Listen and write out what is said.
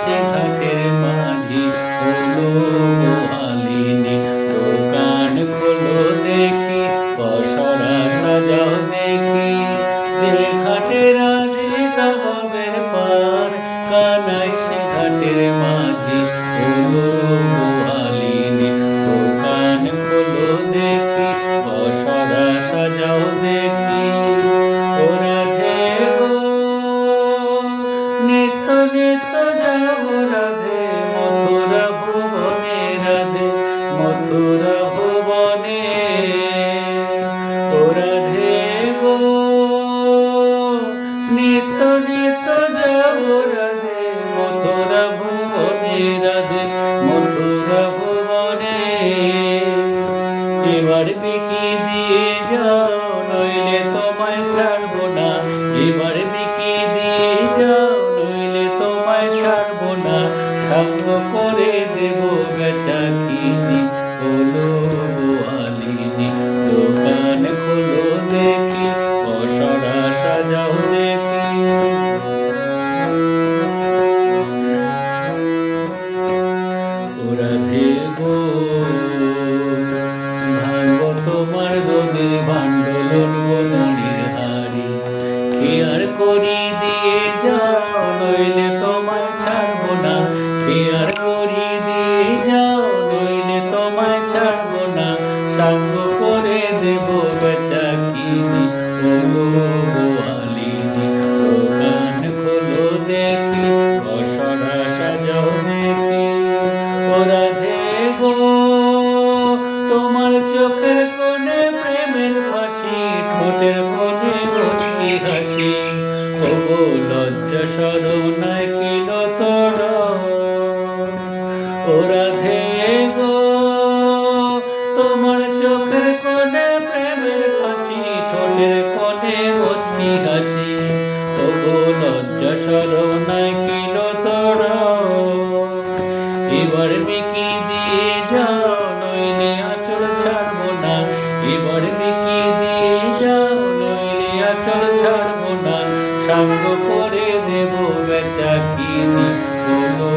সে ঘাটের মাঝি হলো গোয়ালিনী। দোকান খোলো দেখি, পসরা সাজাও দেখি, যে ঘাটে রাধিকা হবে পার। কানাই সে ঘাটের মাঝি হলো গোয়ালিনী। দোকান খোলো দেখি, পসরা সাজাও দেখি। ও রাধে গো, নিত্য নিত্য যাব রাধে মথুরা ভুবনে, রাধে মথুরা ভুবনে। ও রাধে গো, নিত্য নিত্য যাব রাধে মথুরা ভুবনে, রাধে মথুরা ভুবনে। এবার বিকি দিয়ে যাও, নইলে তোমায় ছাড়বো না। এবার বিকি দিয়ে যাও, নইলে তোমায় ছাড়বো না। সাঙ্গ করে দেব বেচাকিনি হলো গোয়ালিনী। দোকান খোলো দেখি, পসরা সাজাও দেখি। ও রাধে গো, ভাঙবো তোমার দোদের ভাণ্ডল বদনের হারি। খেয়ার করি দিয়ে যাও, নইলে তোমায় ছাড়বো না। খেয়ার করি দিয়ে যাও, নইলে তোমায় ছাড়বো না। সাঙ্গ করে দেব বেচাকিনি হলো গোয়ালিনী। দোকান খোলো দেখি, পসরা সাজাও দেখি। ও রাধে গো, তোমার চোখের কোণে প্রেমের ফাঁসি, ঠোঁটের কোণে মুচকি হাসি। ও গো লজ্জা শরণায় কিল তোর। ও রাধে গো, তোমার চোখের কোণে প্রেমের ফাঁসি, ঠোঁটের কোণে মুচকি হাসি। ও গো লজ্জা শরণায় কিল তোর। এবার বিকি দিয়ে যাও, নইলে আঁচল ছাড়বো না। এবার বিকি দিয়ে যাও, নইলে আঁচল ছাড়বো না। সাঙ্গ করে দেব বেচাকিনি হলো